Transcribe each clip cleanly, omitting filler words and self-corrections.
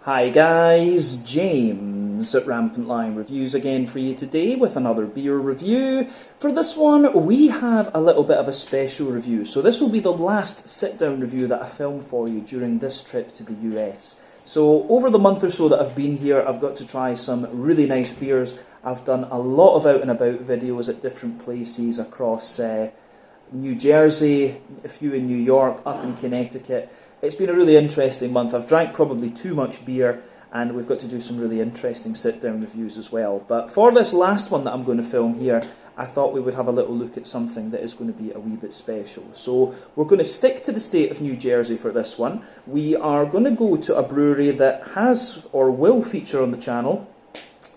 Hi guys, James at Rampant Lion Reviews again for you today with another beer review. For this one we have a little bit of a special review, so this will be the last sit-down review that I filmed for you during this trip to the US. So over the month or so that I've been here, I've got to try some really nice beers. I've done a lot of out and about videos at different places across New Jersey, a few in New York, up in Connecticut. It's been a really interesting month. I've drank probably too much beer, and we've got to do some really interesting sit-down reviews as well. But for this last one that I'm going to film here, I thought we would have a little look at something that is going to be a wee bit special. So we're going to stick to the state of New Jersey for this one. We are going to go to a brewery that has or will feature on the channel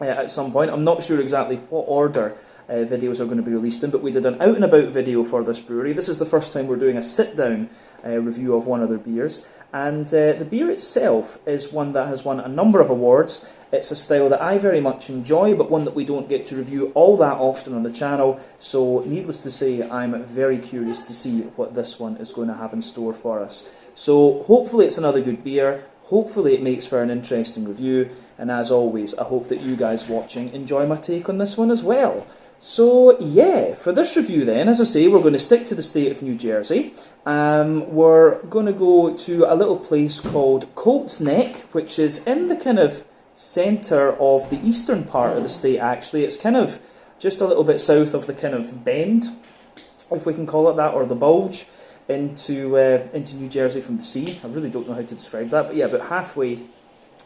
at some point. I'm not sure exactly what order videos are going to be released in, but we did an out and about video for this brewery. This is the first time we're doing a sit-down review of one of their beers, and the beer itself is one that has won a number of awards. It's a style that I very much enjoy, but one that we don't get to review all that often on the channel, so needless to say I'm very curious to see what this one is going to have in store for us. So hopefully it's another good beer, hopefully it makes for an interesting review, and as always I hope that you guys watching enjoy my take on this one as well. So yeah, for this review then, as I say, we're going to stick to the state of New Jersey. We're going to go to a little place called Colts Neck, which is in the kind of centre of the eastern part of the state actually. It's kind of just a little bit south of the kind of bend, if we can call it that, or the bulge, into New Jersey from the sea. I really don't know how to describe that, but yeah, about halfway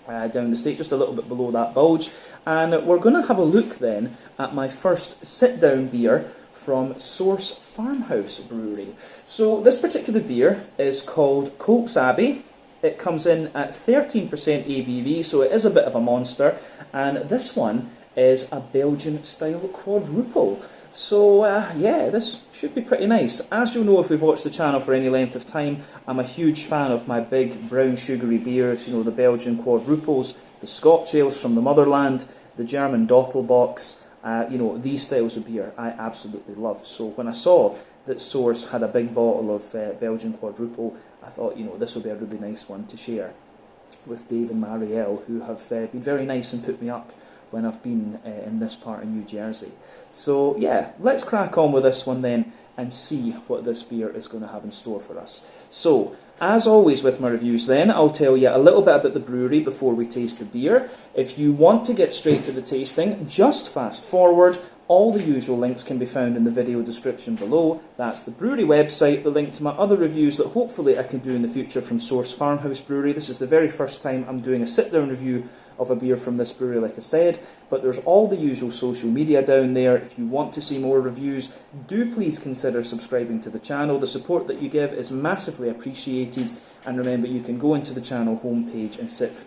down the state, just a little bit below that bulge. And we're going to have a look then at my first sit-down beer from Source Farmhouse Brewery. So this particular beer is called Colts Abbey. It comes in at 13% ABV, so it is a bit of a monster. And this one is a Belgian-style quadruple. So yeah, this should be pretty nice. As you'll know if you've watched the channel for any length of time, I'm a huge fan of my big brown sugary beers, you know, the Belgian quadruples, the Scotch ales from the motherland, the German Doppelbocks, you know, these styles of beer I absolutely love. So when I saw that Source had a big bottle of Belgian quadruple, I thought, you know, this will be a really nice one to share with Dave and Marielle, who have been very nice and put me up when I've been in this part of New Jersey. So yeah, let's crack on with this one then and see what this beer is going to have in store for us. So, as always with my reviews then, I'll tell you a little bit about the brewery before we taste the beer. If you want to get straight to the tasting, just fast forward. All the usual links can be found in the video description below. That's the brewery website, the link to my other reviews that hopefully I can do in the future from Source Farmhouse Brewery. This is the very first time I'm doing a sit-down review of a beer from this brewery, like I said, but there's all the usual social media down there. If you want to see more reviews, do please consider subscribing to the channel. The support that you give is massively appreciated, and remember you can go into the channel homepage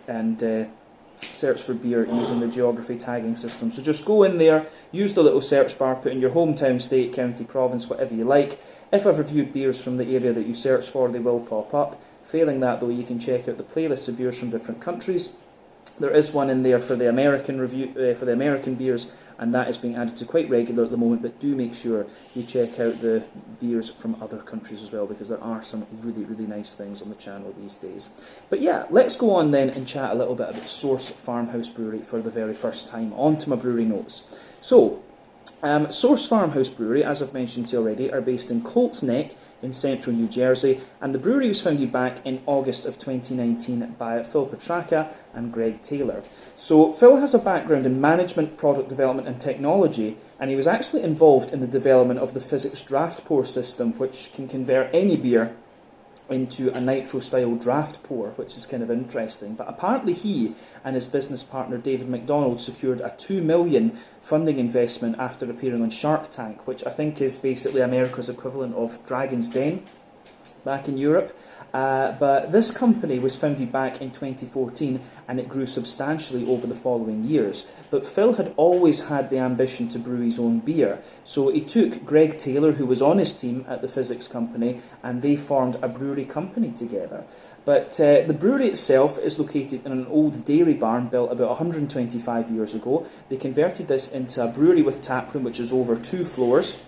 and search for beer using the geography tagging system. So just go in there, use the little search bar, put in your hometown, state, county, province, whatever you like. If I've reviewed beers from the area that you search for, they will pop up. Failing that though, you can check out the playlist of beers from different countries. There is one in there for the American review, for the American beers, and that is being added to quite regular at the moment, but do make sure you check out the beers from other countries as well, because there are some really, really nice things on the channel these days. But yeah, let's go on then and chat a little bit about Source Farmhouse Brewery for the very first time. On to my brewery notes. So, Source Farmhouse Brewery, as I've mentioned to you already, are based in Colts Neck in central New Jersey, and the brewery was founded back in August of 2019 by Phil Petracca and Greg Taylor. So Phil has a background in management, product development and technology, and he was actually involved in the development of the physics draft pour system, which can convert any beer into a nitro-style draft pour, which is kind of interesting. But apparently he and his business partner David McDonald secured a $2 million funding investment after appearing on Shark Tank, which I think is basically America's equivalent of Dragon's Den back in Europe. But this company was founded back in 2014 and it grew substantially over the following years. But Phil had always had the ambition to brew his own beer, so he took Greg Taylor, who was on his team at the physics company, and they formed a brewery company together. But the brewery itself is located in an old dairy barn built about 125 years ago. They converted this into a brewery with taproom, which is over 2 floors.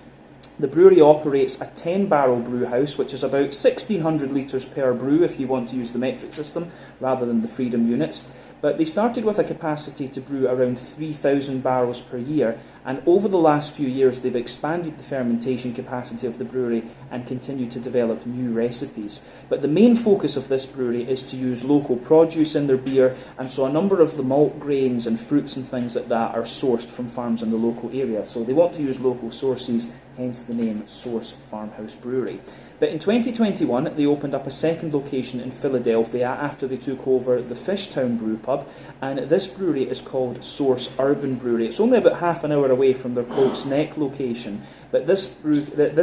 The brewery operates a 10-barrel brew house, which is about 1,600 litres per brew if you want to use the metric system rather than the freedom units. But they started with a capacity to brew around 3,000 barrels per year, and over the last few years they've expanded the fermentation capacity of the brewery and continue to develop new recipes. But the main focus of this brewery is to use local produce in their beer, and so a number of the malt grains and fruits and things like that are sourced from farms in the local area. So they want to use local sources, hence the name Source Farmhouse Brewery. But in 2021, they opened up a second location in Philadelphia after they took over the Fishtown Brew Pub, and this brewery is called Source Urban Brewery. It's only about half an hour away from their Colts Neck location, but this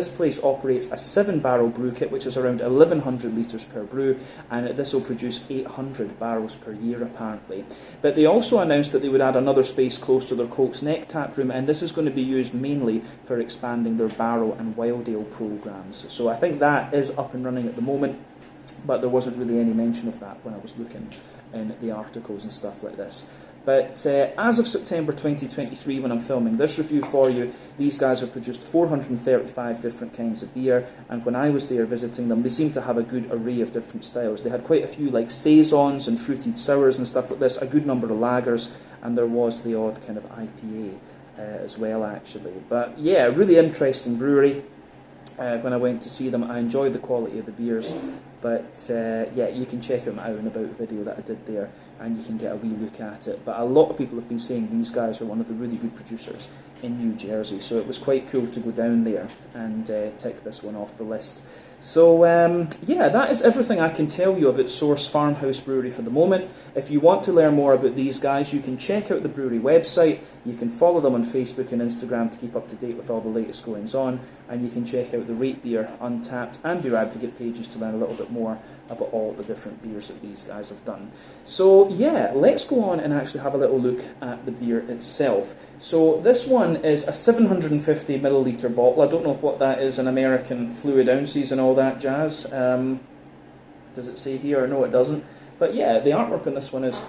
place operates a 7-barrel brew kit, which is around 1,100 litres per brew, and this will produce 800 barrels per year apparently. But they also announced that they would add another space close to their Colts Neck tap room, and this is going to be used mainly for expanding their barrel and wild ale programmes. So I think that is up and running at the moment, but there wasn't really any mention of that when I was looking in the articles and stuff like this. But as of September 2023, when I'm filming this review for you, these guys have produced 435 different kinds of beer, and when I was there visiting them, they seemed to have a good array of different styles. They had quite a few like saisons and fruited sours and stuff like this, a good number of lagers, and there was the odd kind of IPA as well actually. But yeah, really interesting brewery. When I went to see them, I enjoyed the quality of the beers, but yeah, you can check out my out and about video that I did there, and you can get a wee look at it. But a lot of people have been saying these guys are one of the really good producers in New Jersey, so it was quite cool to go down there and tick this one off the list. So yeah, that is everything I can tell you about Source Farmhouse Brewery for the moment. If you want to learn more about these guys, you can check out the brewery website, you can follow them on Facebook and Instagram to keep up to date with all the latest goings on, and you can check out the Rate Beer, Untappd and Beer Advocate pages to learn a little bit more about all the different beers that these guys have done. So yeah, let's go on and actually have a little look at the beer itself. So this one is a 750 milliliter bottle. I don't know what that is in American fluid ounces and all that jazz. Does it say here? No, it doesn't. But yeah, the artwork on this one is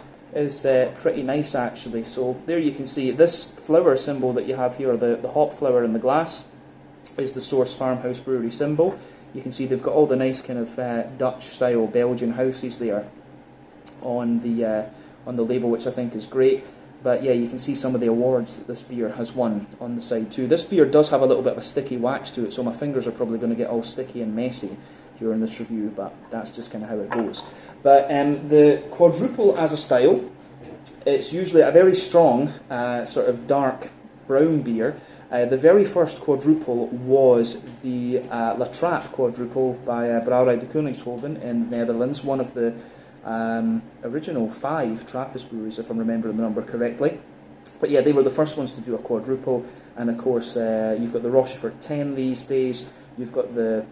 pretty nice actually. So there you can see this flower symbol that you have here, the hop flower in the glass, is the Source Farmhouse Brewery symbol. You can see they've got all the nice kind of Dutch-style Belgian houses there on the label, which I think is great. But yeah, you can see some of the awards that this beer has won on the side too. This beer does have a little bit of a sticky wax to it, so my fingers are probably going to get all sticky and messy during this review, but that's just kind of how it goes. But the Quadrupel as a style, it's usually a very strong, sort of dark brown beer. The very first Quadrupel was the La Trappe Quadrupel by Brouwerij de Koningshoven in the Netherlands, one of the original 5 Trappist breweries, if I'm remembering the number correctly. But yeah, they were the first ones to do a quadruple, and of course you've got the Rochefort 10 these days, you've got the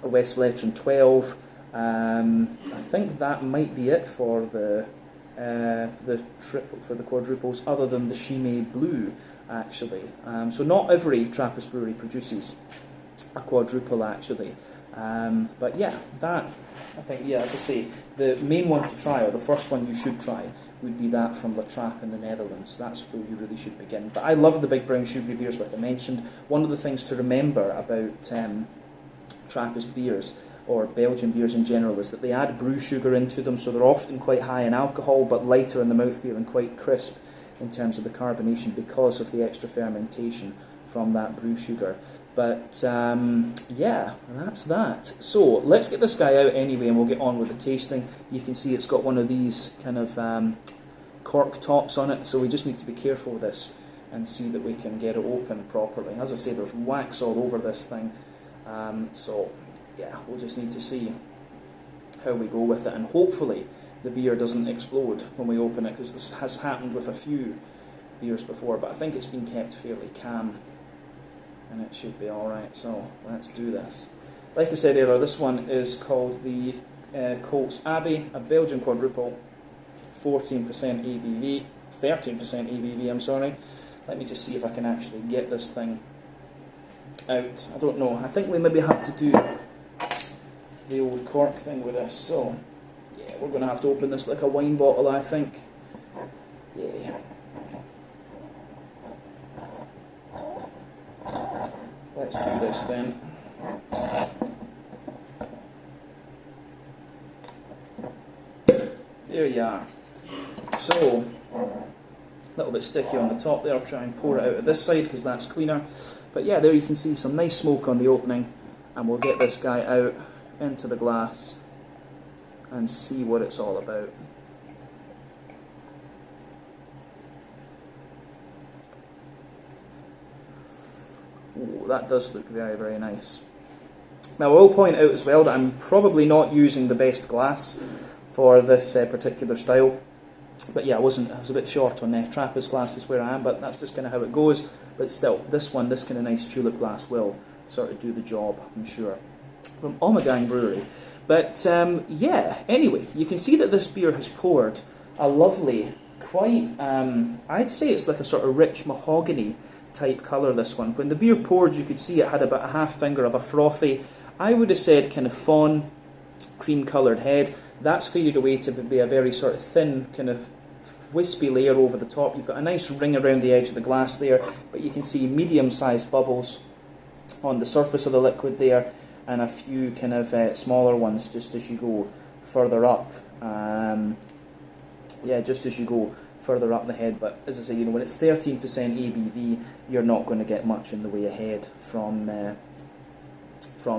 West Leitrim 12. I think that might be it for the quadruples, other than the Chimay Blue actually. So not every Trappist brewery produces a quadruple actually. But yeah, that, I think, yeah, as I say, the main one to try, or the first one you should try, would be that from La Trappe in the Netherlands. That's where you really should begin. But I love the big brown sugary beers, like I mentioned. One of the things to remember about Trappist beers, or Belgian beers in general, is that they add brew sugar into them, so they're often quite high in alcohol, but lighter in the mouthfeel and quite crisp in terms of the carbonation because of the extra fermentation from that brew sugar. But yeah, that's that. So let's get this guy out anyway, and we'll get on with the tasting. You can see it's got one of these kind of cork tops on it, so we just need to be careful with this and see that we can get it open properly. As I say, there's wax all over this thing, so yeah, we'll just need to see how we go with it, and hopefully the beer doesn't explode when we open it, because this has happened with a few beers before, but I think it's been kept fairly calm and it should be alright. So let's do this. Like I said earlier, this one is called the Colts Abbey, a Belgian quadruple, 14% ABV, 13% ABV, I'm sorry. Let me just see if I can actually get this thing out. I don't know, I think we maybe have to do the old cork thing with this, so yeah, we're going to have to open this like a wine bottle, I think. Yeah. Let's do this then. There you are. So, a little bit sticky on the top there. I'll try and pour it out at this side because that's cleaner. But yeah, there you can see some nice smoke on the opening, and we'll get this guy out into the glass and see what it's all about. Ooh, that does look very, very nice. Now, I will point out as well that I'm probably not using the best glass for this particular style. But yeah, I was a bit short on Trappist glasses where I am, but that's just kind of how it goes. But still, this kind of nice tulip glass will sort of do the job, I'm sure. From Ommegang Brewery. But yeah, anyway, you can see that this beer has poured a lovely, quite, I'd say it's like a sort of rich mahogany type colour, this one. When the beer poured, you could see it had about a half finger of a frothy, I would have said kind of fawn, cream coloured head. That's faded away to be a very sort of thin, kind of wispy layer over the top. You've got a nice ring around the edge of the glass there, but you can see medium-sized bubbles on the surface of the liquid there, and a few kind of smaller ones just as you go further up. Yeah, just as you go further up the head. But as I say, when it's 13% ABV, you're not going to get much in the way ahead from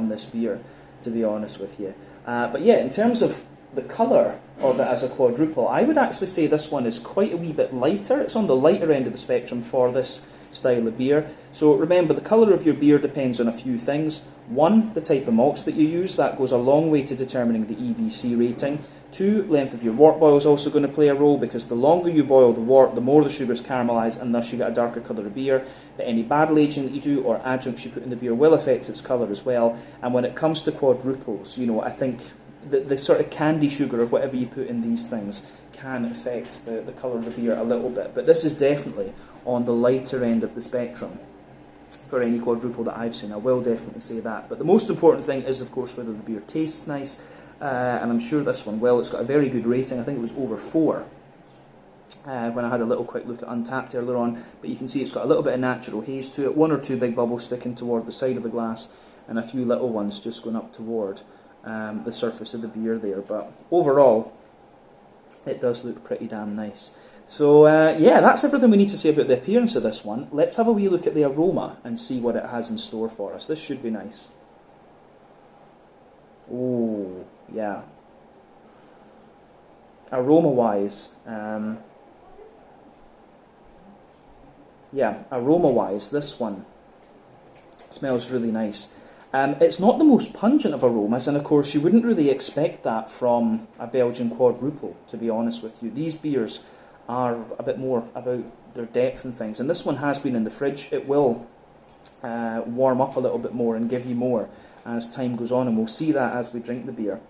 this beer, to be honest with you. But yeah, in terms of the colour of it as a quadruple, I would actually say this one is quite a wee bit lighter. It's on the lighter end of the spectrum for this style of beer. So remember, the colour of your beer depends on a few things. One, the type of malts that you use. That goes a long way to determining the EBC rating. Two, length of your wort boil is also going to play a role, because the longer you boil the wort, the more the sugars caramelise, and thus you get a darker colour of beer. But any barrel aging that you do or adjuncts you put in the beer will affect its colour as well. And when it comes to quadruples, I think the sort of candy sugar or whatever you put in these things can affect the colour of the beer a little bit. But this is definitely on the lighter end of the spectrum for any quadruple that I've seen. I will definitely say that. But the most important thing is, of course, whether the beer tastes nice. And I'm sure this one will. It's got a very good rating. I think it was over 4 when I had a little quick look at Untappd earlier on. But you can see it's got a little bit of natural haze to it. 1 or 2 big bubbles sticking toward the side of the glass, and a few little ones just going up toward the surface of the beer there. But overall, it does look pretty damn nice. So yeah, that's everything we need to say about the appearance of this one. Let's have a wee look at the aroma and see what it has in store for us. This should be nice. Oh, yeah. Aroma-wise, this one smells really nice. It's not the most pungent of aromas, and of course you wouldn't really expect that from a Belgian quadruple, to be honest with you. These beers are a bit more about their depth and things, and this one has been in the fridge. It will warm up a little bit more and give you more as time goes on, and we'll see that as we drink the beer.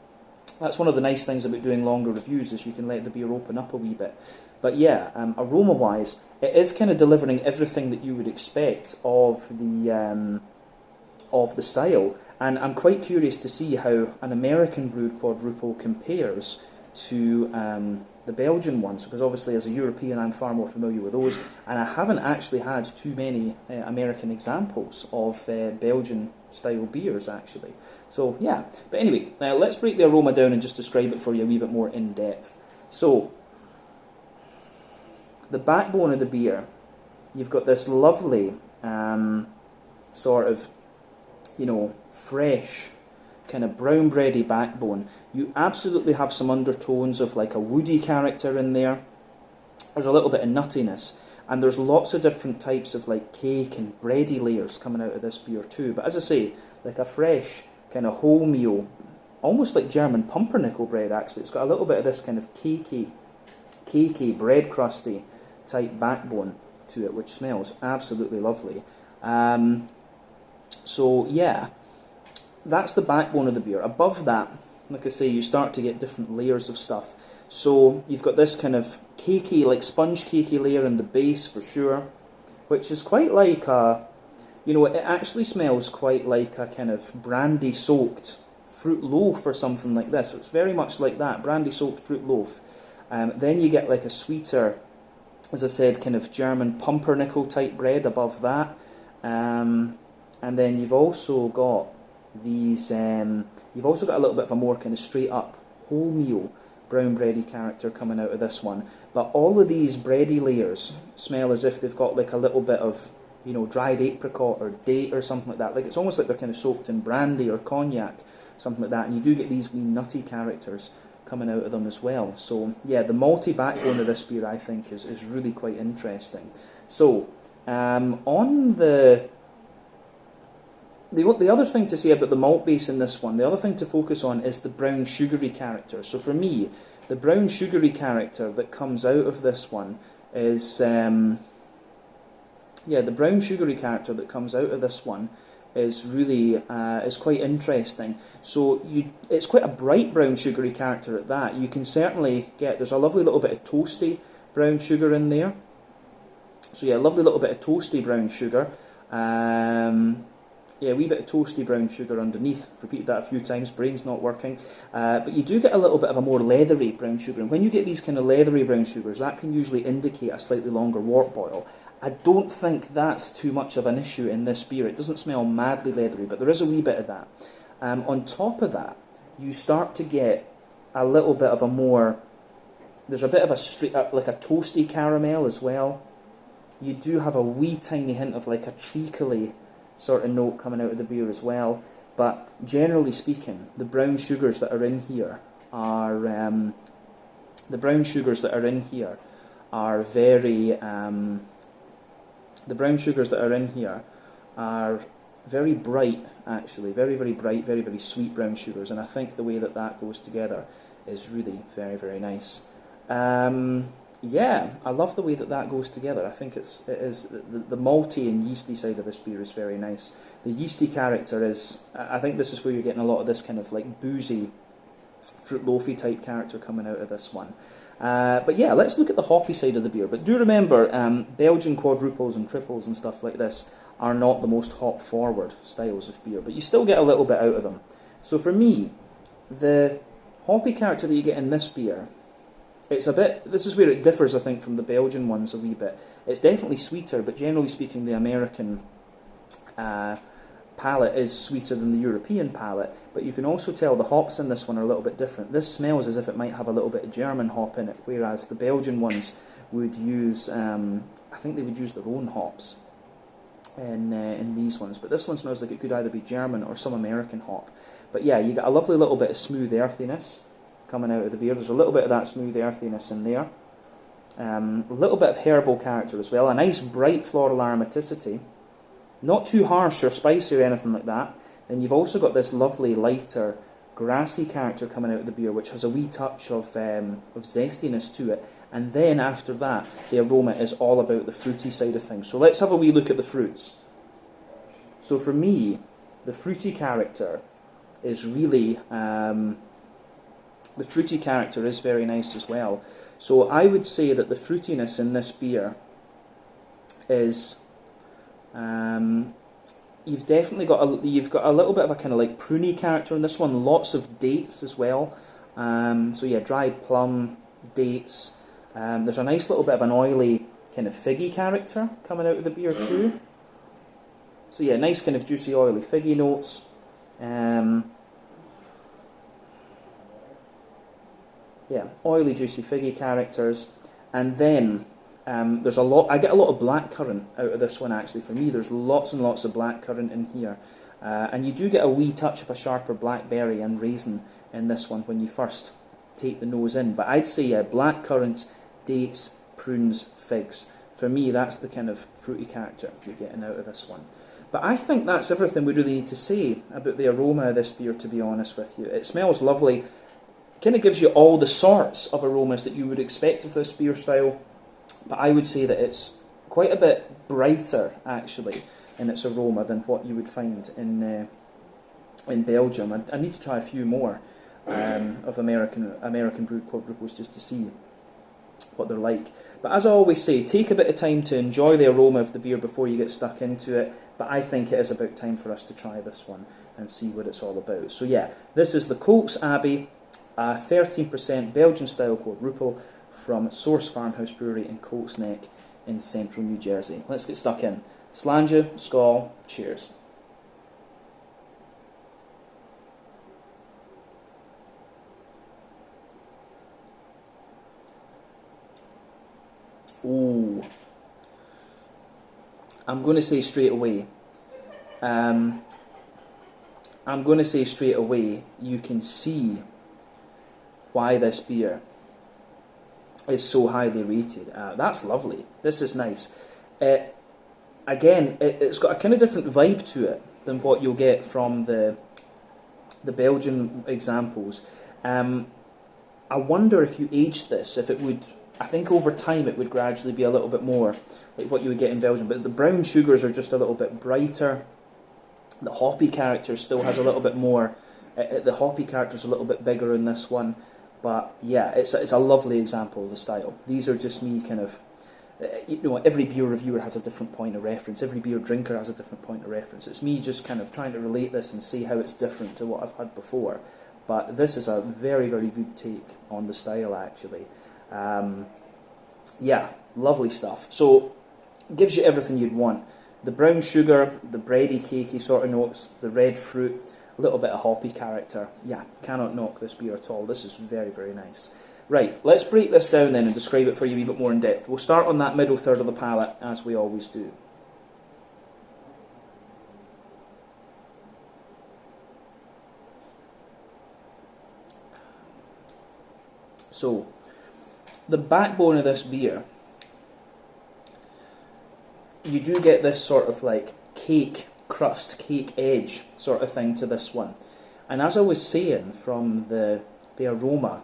That's one of the nice things about doing longer reviews, is you can let the beer open up a wee bit. But yeah, aroma-wise, it is kind of delivering everything that you would expect of the style. And I'm quite curious to see how an American brewed quadruple compares to the Belgian ones, because obviously as a European I'm far more familiar with those, and I haven't actually had too many American examples of Belgian style beers actually. So yeah, but anyway, let's break the aroma down and just describe it for you a wee bit more in depth. So, the backbone of the beer, you've got this lovely sort of, fresh, kind of brown bready backbone. You absolutely have some undertones of like a woody character in there. There's a little bit of nuttiness, and there's lots of different types of like cake and bready layers coming out of this beer too. But as I say, like a fresh kind of wholemeal, almost like German pumpernickel bread actually. It's got a little bit of this kind of cakey, bread crusty type backbone to it, which smells absolutely lovely. So yeah, that's the backbone of the beer. Above that, like I say, you start to get different layers of stuff. So you've got this kind of cakey, like sponge cakey layer in the base for sure, which is quite like a, it actually smells quite like a kind of brandy soaked fruit loaf or something like this. So it's very much like that, brandy soaked fruit loaf. Then you get like a sweeter, as I said, kind of German pumpernickel type bread above that. And then you've also got these, you've also got a little bit of a more kind of straight up wholemeal brown bready character coming out of this one. But all of these bready layers smell as if they've got like a little bit of, you know, dried apricot or date or something like that. Like it's almost like they're kind of soaked in brandy or cognac, something like that. And you do get these wee nutty characters coming out of them as well. So yeah, the malty backbone of this beer I think is really quite interesting. So on the other thing to say about the malt base in this one, the other thing to focus on is the brown sugary character. So for me, the brown sugary character that comes out of this one is the brown sugary character that comes out of this one is really is quite interesting. So it's quite a bright brown sugary character at that. You can certainly get, there's a lovely little bit of toasty brown sugar in there. So yeah, a lovely little bit of toasty brown sugar. Yeah, a wee bit of toasty brown sugar underneath. Repeated that a few times, brain's not working. But you do get a little bit of a more leathery brown sugar. And when you get these kind of leathery brown sugars, that can usually indicate a slightly longer wort boil. I don't think that's too much of an issue in this beer. It doesn't smell madly leathery, but there is a wee bit of that. On top of that, you start to get a little bit of a more... There's a bit of like a toasty caramel as well. You do have a wee tiny hint of like a treacly sort of note coming out of the beer as well. But generally speaking, the brown sugars that are in here are very bright, actually, very, very bright, very, very sweet brown sugars, and I think the way that that goes together is really very, very nice. Yeah, I love the way that that goes together. I think it is the malty and yeasty side of this beer is very nice. The yeasty character is, I think this is where you're getting a lot of this kind of like boozy, fruit loafy type character coming out of this one. But yeah, let's look at the hoppy side of the beer. But do remember, Belgian quadruples and triples and stuff like this are not the most hop-forward styles of beer, but you still get a little bit out of them. So for me, the hoppy character that you get in this beer, it's a bit, this is where it differs, I think, from the Belgian ones a wee bit. It's definitely sweeter, but generally speaking, the American palate is sweeter than the European palate, but you can also tell the hops in this one are a little bit different. This smells as if it might have a little bit of German hop in it, whereas the Belgian ones would use, I think they would use their own hops in these ones, but this one smells like it could either be German or some American hop. But yeah, you get a lovely little bit of smooth earthiness coming out of the beer. There's a little bit of that smooth earthiness in there. A little bit of herbal character as well. A nice bright floral aromaticity. Not too harsh or spicy or anything like that. Then you've also got this lovely lighter grassy character coming out of the beer, which has a wee touch of zestiness to it. And then after that, the aroma is all about the fruity side of things. So let's have a wee look at the fruits. So for me, the fruity character is really... the fruity character is very nice as well. So I would say that the fruitiness in this beer is... you've definitely got a little bit of a kind of like pruny character in this one. Lots of dates as well. So yeah, dried plum, dates. There's a nice little bit of an oily kind of figgy character coming out of the beer too. So yeah, nice kind of juicy oily figgy notes. Yeah, oily juicy figgy characters. And then there's I get a lot of blackcurrant out of this one actually. For me, there's lots and lots of blackcurrant in here. And you do get a wee touch of a sharper blackberry and raisin in this one when you first take the nose in. But I'd say, yeah, blackcurrants, dates, prunes, figs. For me, that's the kind of fruity character you're getting out of this one. But I think that's everything we really need to say about the aroma of this beer, to be honest with you. It smells lovely. Kind of gives you all the sorts of aromas that you would expect of this beer style, but I would say that it's quite a bit brighter actually in its aroma than what you would find in Belgium. I need to try a few more of American brewed quadruples just to see what they're like. But as I always say, take a bit of time to enjoy the aroma of the beer before you get stuck into it. But I think it is about time for us to try this one and see what it's all about. So yeah, this is the Colts Abbey. 13% Belgian-style quadruple from Source Farmhouse Brewery in Colts Neck in central New Jersey. Let's get stuck in. Slàinte, skål, cheers. Oh, I'm going to say straight away. I'm going to say straight away, you can see why this beer is so highly rated. That's lovely. This is nice. Again, it's got a kind of different vibe to it than what you'll get from the Belgian examples. I wonder if you aged this, if it would. I think over time it would gradually be a little bit more like what you would get in Belgium. But the brown sugars are just a little bit brighter. The hoppy character still has a little bit more. The hoppy character's a little bit bigger in this one. But yeah, it's a lovely example of the style. These are just me kind of. Every beer reviewer has a different point of reference. Every beer drinker has a different point of reference. It's me just kind of trying to relate this and see how it's different to what I've had before. But this is a very, very good take on the style, actually. Yeah, lovely stuff. So, gives you everything you'd want. The brown sugar, the bready, cakey sort of notes, the red fruit, a little bit of hoppy character. Yeah, cannot knock this beer at all. This is very, very nice. Right, let's break this down then and describe it for you a wee bit more in depth. We'll start on that middle third of the palate, as we always do. So, the backbone of this beer, you do get this sort of like cake crust, cake edge sort of thing to this one. And as I was saying, from the aroma,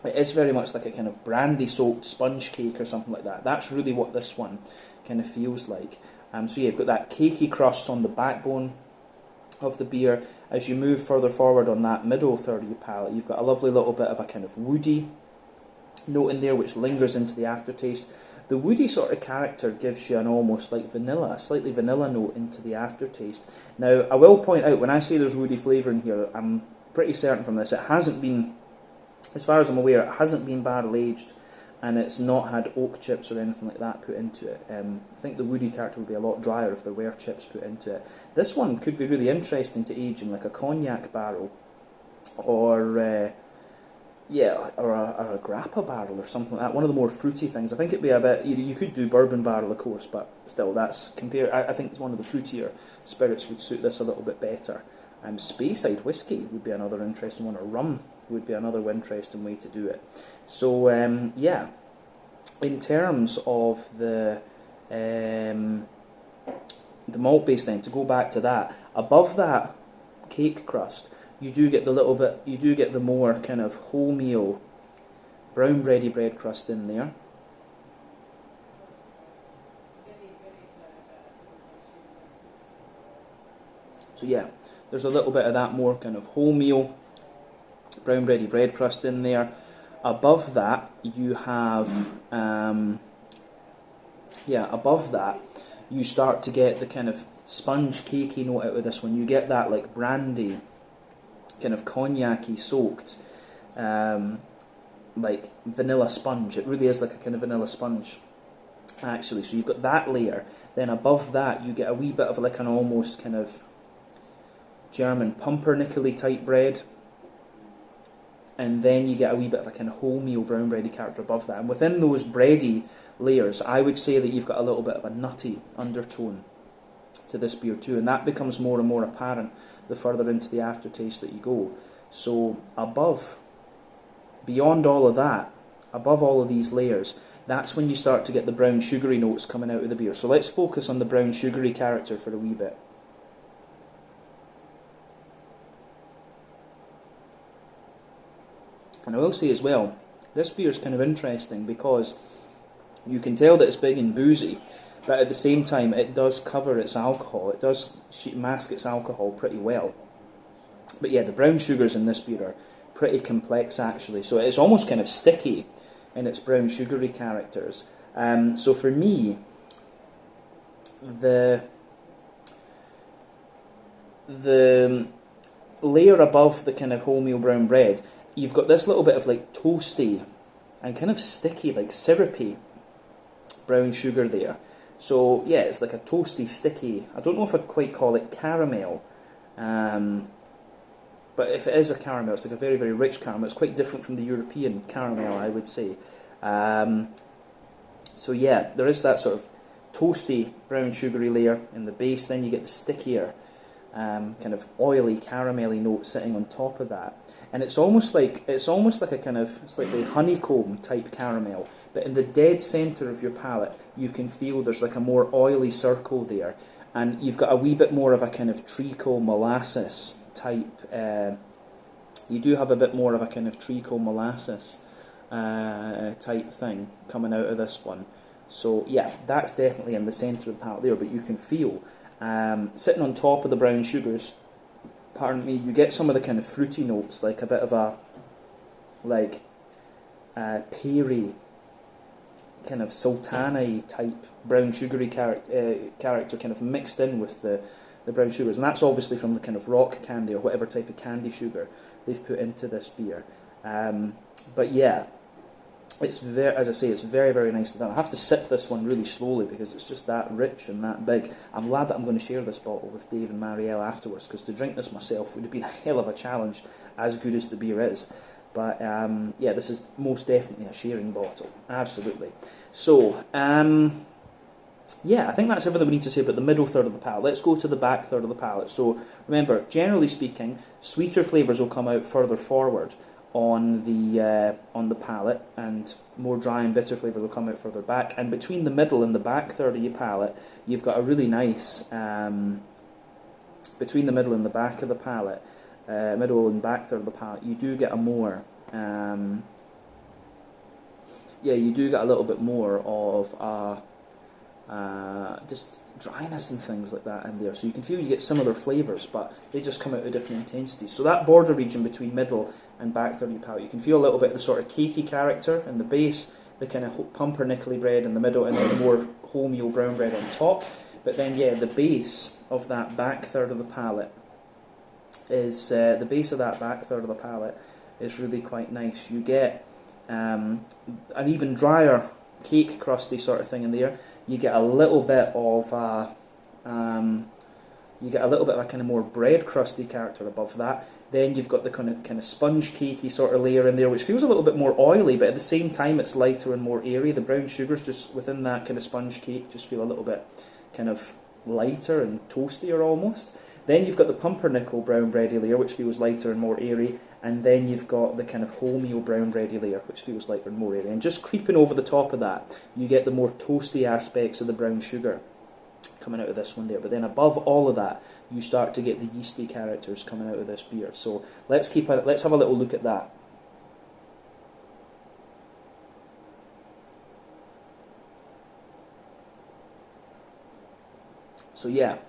it is very much like a kind of brandy-soaked sponge cake or something like that. That's really what this one kind of feels like. So yeah, you've got that cakey crust on the backbone of the beer. As you move further forward on that middle third of your palate, you've got a lovely little bit of a kind of woody note in there which lingers into the aftertaste. The woody sort of character gives you an almost like vanilla, a slightly vanilla note into the aftertaste. Now, I will point out, when I say there's woody flavour in here, I'm pretty certain from this, it hasn't been, as far as I'm aware, it hasn't been barrel aged, and it's not had oak chips or anything like that put into it. I think the woody character would be a lot drier if there were chips put into it. This one could be really interesting to age in like a cognac barrel, or a grappa barrel or something like that. One of the more fruity things. I think it'd be a bit. You could do bourbon barrel, of course, but still, that's compared. I think it's one of the fruitier spirits would suit this a little bit better. Speyside whiskey would be another interesting one, or rum would be another interesting way to do it. So yeah, in terms of the malt base, then to go back to that, above that cake crust, you do get the more kind of wholemeal brown bready bread crust in there. So yeah, there's a little bit of that more kind of wholemeal brown bready bread crust in there. Above that, you have above that, you start to get the kind of sponge cakey note out of this one. You get that like brandy, kind of cognac-y soaked, like vanilla sponge. It really is like a kind of vanilla sponge, actually. So you've got that layer. Then above that, you get a wee bit of like an almost kind of German pumpernickel-y type bread. And then you get a wee bit of a kind of wholemeal brown bready character above that. And within those bready layers, I would say that you've got a little bit of a nutty undertone to this beer too. And that becomes more and more apparent the further into the aftertaste that you go. So beyond all of that, above all of these layers, that's when you start to get the brown sugary notes coming out of the beer. So let's focus on the brown sugary character for a wee bit. And I will say as well, this beer is kind of interesting because you can tell that it's big and boozy, but at the same time it does cover its alcohol. It does mask its alcohol pretty well. But yeah, the brown sugars in this beer are pretty complex actually. So it's almost kind of sticky in its brown sugary characters. So for me, the layer above the kind of wholemeal brown bread, you've got this little bit of like toasty and kind of sticky, like syrupy brown sugar there. So yeah, it's like a toasty, sticky, I don't know if I'd quite call it caramel, but if it is a caramel, it's like a very, very rich caramel. It's quite different from the European caramel, I would say. So yeah, there is that sort of toasty brown sugary layer in the base. Then you get the stickier, kind of oily caramelly note sitting on top of that, and it's almost like a kind of slightly honeycomb type caramel. But in the dead centre of your palate, you can feel there's like a more oily circle there, and you've got a wee bit more of a kind of treacle molasses type. You do have a bit more of a kind of treacle molasses type thing coming out of this one. So yeah, that's definitely in the centre of the palate there, but you can feel sitting on top of the brown sugars, pardon me, you get some of the kind of fruity notes, like a bit of a peary, kind of sultana-y type brown sugary character kind of mixed in with the brown sugars, and that's obviously from the kind of rock candy or whatever type of candy sugar they've put into this beer. But yeah, it's very, as I say, it's very, very nicely done. I have to sip this one really slowly because it's just that rich and that big. I'm glad that I'm going to share this bottle with Dave and Marielle afterwards, because to drink this myself would have been a hell of a challenge, as good as the beer is. But yeah, this is most definitely a sharing bottle, absolutely. So yeah, I think that's everything we need to say about the middle third of the palate. Let's go to the back third of the palate. So remember, generally speaking, sweeter flavours will come out further forward on the palate, and more dry and bitter flavours will come out further back. And between the middle and the back third of your palate, you've got a really nice between the middle and the back of the palate, middle and back third of the palate, you do get a more you do get a little bit more of just dryness and things like that in there. So you can feel you get similar flavours, but they just come out at different intensities. So that border region between middle and back third of your palate, you can feel a little bit of the sort of cakey character in the base, the kind of pumpernickelly bread in the middle, and then the more wholemeal brown bread on top. But then yeah, the base of that back third of the palate is really quite nice. You get an even drier cake crusty sort of thing in there. You get a little bit of a kind of more bread crusty character above that. Then you've got the kind of sponge cakey sort of layer in there, which feels a little bit more oily, but at the same time it's lighter and more airy. The brown sugars just within that kind of sponge cake just feel a little bit kind of lighter and toastier almost. Then you've got the pumpernickel brown bready layer, which feels lighter and more airy, and then you've got the kind of wholemeal brown bready layer, which feels lighter and more airy. And just creeping over the top of that, you get the more toasty aspects of the brown sugar coming out of this one there. But then above all of that, you start to get the yeasty characters coming out of this beer. So let's have a little look at that. So yeah,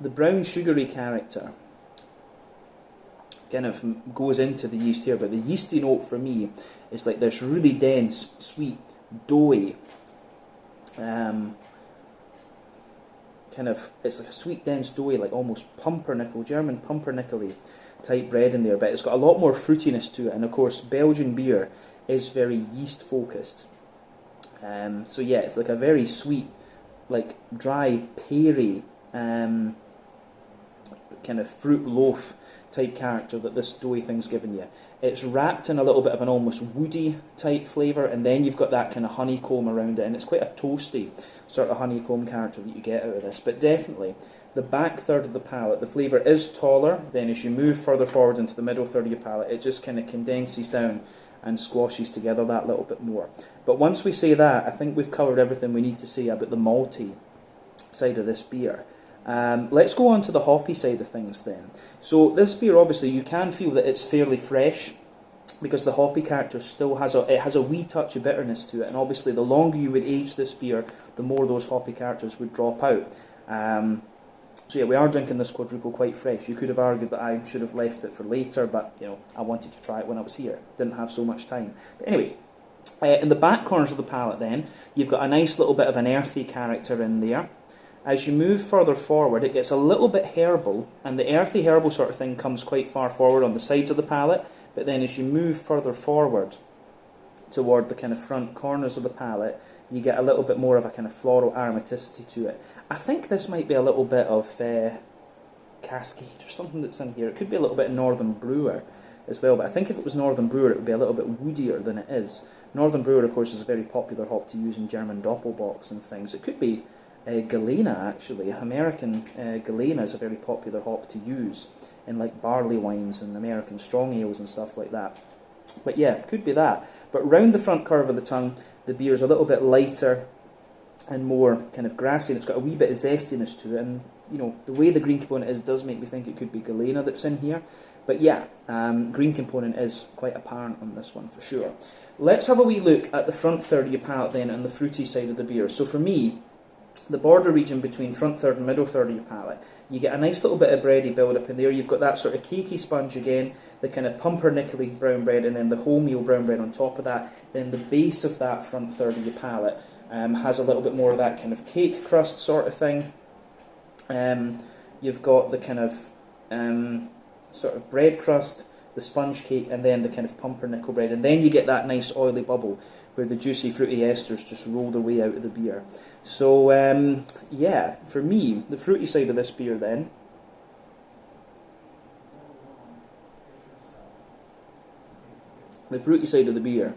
the brown sugary character kind of goes into the yeast here, but the yeasty note for me is like this really dense, sweet, doughy, it's like a sweet, dense, doughy, like almost pumpernickel, German pumpernickel-y type bread in there, but it's got a lot more fruitiness to it, and of course Belgian beer is very yeast focused. So yeah, it's like a very sweet, like dry, peary, kind of fruit loaf type character that this doughy thing's given you. It's wrapped in a little bit of an almost woody type flavour, and then you've got that kind of honeycomb around it, and it's quite a toasty sort of honeycomb character that you get out of this. But definitely, the back third of the palate, the flavour is taller. Then as you move further forward into the middle third of your palate, it just kind of condenses down and squashes together that little bit more. But once we say that, I think we've covered everything we need to say about the malty side of this beer. Let's go on to the hoppy side of things then. So this beer, obviously, you can feel that it's fairly fresh because the hoppy character still has a wee touch of bitterness to it, and obviously the longer you would age this beer, the more those hoppy characters would drop out. So yeah, we are drinking this quadruple quite fresh. You could have argued that I should have left it for later, but I wanted to try it when I was here. Didn't have so much time. But anyway, in the back corners of the palate then, you've got a nice little bit of an earthy character in there. As you move further forward, it gets a little bit herbal, and the earthy herbal sort of thing comes quite far forward on the sides of the palate, but then as you move further forward toward the kind of front corners of the palate, you get a little bit more of a kind of floral aromaticity to it. I think this might be a little bit of Cascade or something that's in here. It could be a little bit of Northern Brewer as well. But I think if it was Northern Brewer, it would be a little bit woodier than it is. Northern Brewer, of course, is a very popular hop to use in German Doppelbocks and things. It could be Galena, actually. American Galena is a very popular hop to use in like barley wines and American strong ales and stuff like that. But yeah, it could be that. But round the front curve of the tongue, the beer is a little bit lighter and more kind of grassy, and it's got a wee bit of zestiness to it. And you know, the way the green component is does make me think it could be Galena that's in here. But yeah, green component is quite apparent on this one for sure. Let's have a wee look at the front third of your palate then and the fruity side of the beer. So for me, the border region between front third and middle third of your palate, you get a nice little bit of bready build up in there. You've got that sort of cakey sponge again, the kind of pumpernickelly brown bread, and then the wholemeal brown bread on top of that. Then the base of that front third of your palate has a little bit more of that kind of cake crust sort of thing. You've got the kind of sort of bread crust, the sponge cake, and then the kind of pumpernickel bread. And then you get that nice oily bubble where the juicy fruity esters just roll their way out of the beer. So, yeah, for me, the fruity side of this beer then, the fruity side of the beer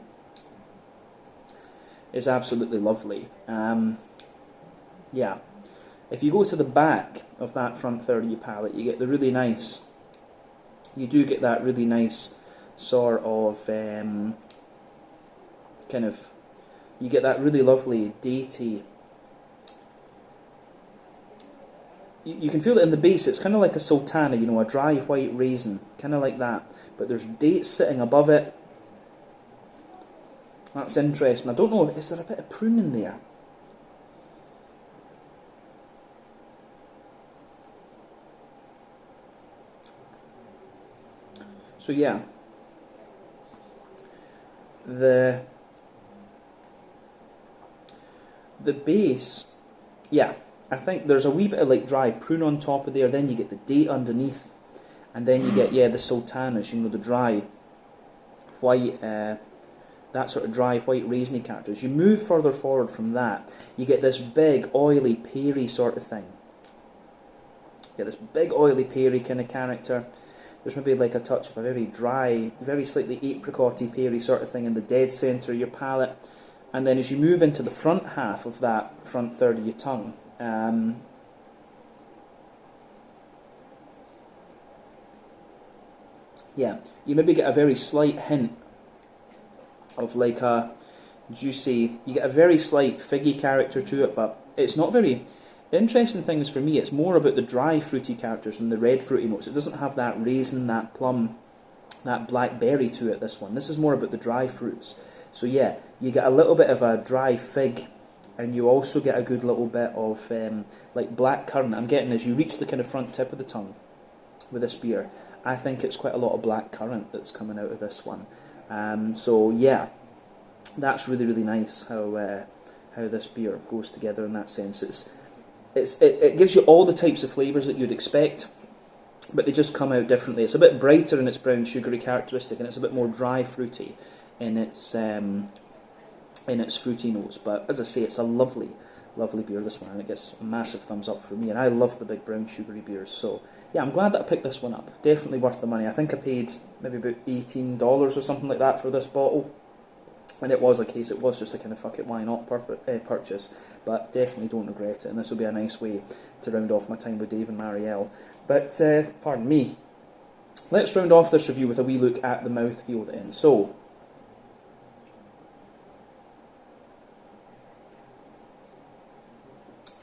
is absolutely lovely. Yeah, if you go to the back of that front third of your palate, you get the really nice, you do get that really nice sort of kind of, you get that really lovely datey, you can feel it in the base. It's kind of like a sultana, you know, a dry white raisin, kind of like that, but there's dates sitting above it. That's interesting. I don't know, is there a bit of prune in there? So yeah, the base, yeah, I think there's a wee bit of like dry prune on top of there, then you get the date underneath, and then you get, yeah, the sultanas, you know, the dry white, that sort of dry white raisiny character. As you move further forward from that, you get this big oily peary sort of thing. You get this big oily peary kind of character. There's maybe like a touch of a very dry, very slightly apricot-y peary sort of thing in the dead centre of your palate. And then as you move into the front half of that front third of your tongue, yeah, you maybe get a very slight hint of like a juicy, you get a very slight figgy character to it, but it's not very. The interesting thing is for me, it's more about the dry fruity characters than the red fruity notes. It doesn't have that raisin, that plum, that blackberry to it, this one. This is more about the dry fruits. So yeah, you get a little bit of a dry fig, and you also get a good little bit of like black currant. I'm getting, as you reach the kind of front tip of the tongue with this beer, I think it's quite a lot of black currant that's coming out of this one. So yeah, that's really, really nice how this beer goes together in that sense. It gives you all the types of flavours that you'd expect, but they just come out differently. It's a bit brighter in its brown sugary characteristic, and it's a bit more dry fruity in its fruity notes. But as I say, it's a lovely, lovely beer, this one, and it gets a massive thumbs up for me. And I love the big brown sugary beers, so yeah, I'm glad that I picked this one up. Definitely worth the money. I think I paid maybe about $18 or something like that for this bottle. And it was just a kind of fuck it, why not purchase. But definitely don't regret it, and this will be a nice way to round off my time with Dave and Marielle. But, pardon me, let's round off this review with a wee look at the mouthfeel then. So,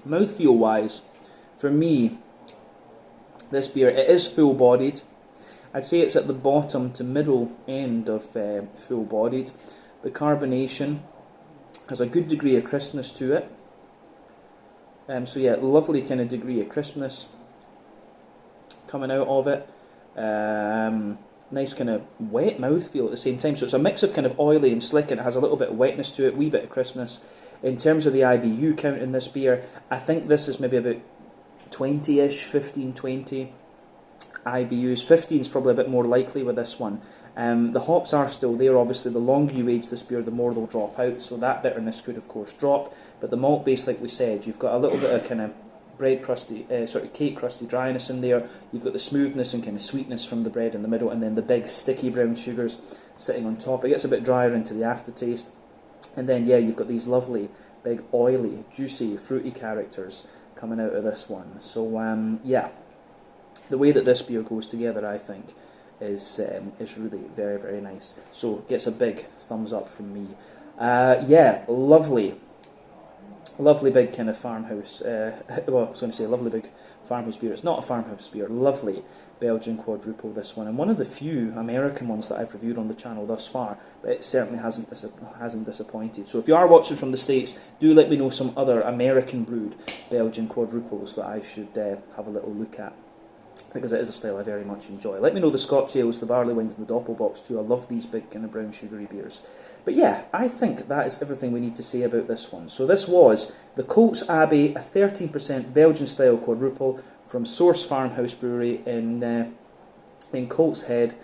mouthfeel-wise, for me, this beer, it is full-bodied. I'd say it's at the bottom to middle end of full-bodied. The carbonation has a good degree of crispness to it. So yeah, lovely kind of degree of crispness coming out of it. Nice kind of wet mouthfeel at the same time. So it's a mix of kind of oily and slick, and it has a little bit of wetness to it, wee bit of crispness. In terms of the IBU count in this beer, I think this is maybe about 20-ish, 15, 20 IBUs. 15 is probably a bit more likely with this one. The hops are still there, obviously. The longer you age this beer, the more they'll drop out, so that bitterness could, of course, drop. But the malt base, like we said, you've got a little bit of kind of cake crusty dryness in there. You've got the smoothness and kind of sweetness from the bread in the middle, and then the big sticky brown sugars sitting on top. It gets a bit drier into the aftertaste. And then, yeah, you've got these lovely, big, oily, juicy, fruity characters coming out of this one. So, yeah, the way that this beer goes together, I think, is really very, very nice. So, gets a big thumbs up from me. Yeah, lovely big kind of farmhouse, well, I was going to say lovely big farmhouse beer. It's not a farmhouse beer. Lovely Belgian quadruple, this one, and one of the few American ones that I've reviewed on the channel thus far, but it certainly hasn't disappointed. So if you are watching from the States, do let me know some other American brewed Belgian quadruples that I should have a little look at, because it is a style I very much enjoy. Let me know the Scotch ales, the barley wines, and the Doppelbocks too. I love these big kind of brown sugary beers. But yeah, I think that is everything we need to say about this one. So this was the Colts Abbey, a 13% Belgian-style quadruple from Source Farmhouse Brewery in Colts Head,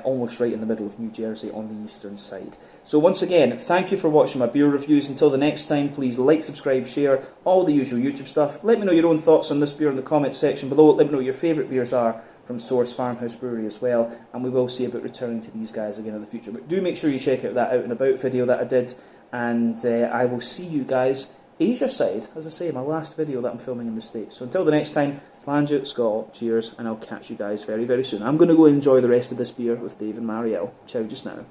almost right in the middle of New Jersey on the eastern side. So once again, thank you for watching my beer reviews. Until the next time, please like, subscribe, share, all the usual YouTube stuff. Let me know your own thoughts on this beer in the comments section below. Let me know what your favourite beers are from Source Farmhouse Brewery as well, and we will see about returning to these guys again in the future. But do make sure you check out that Out and About video that I did, and I will see you guys Asia side, as I say, my last video that I'm filming in the States. So until the next time, Slange, Skål, cheers, and I'll catch you guys very, very soon. I'm going to go enjoy the rest of this beer with Dave and Marielle. Ciao just now.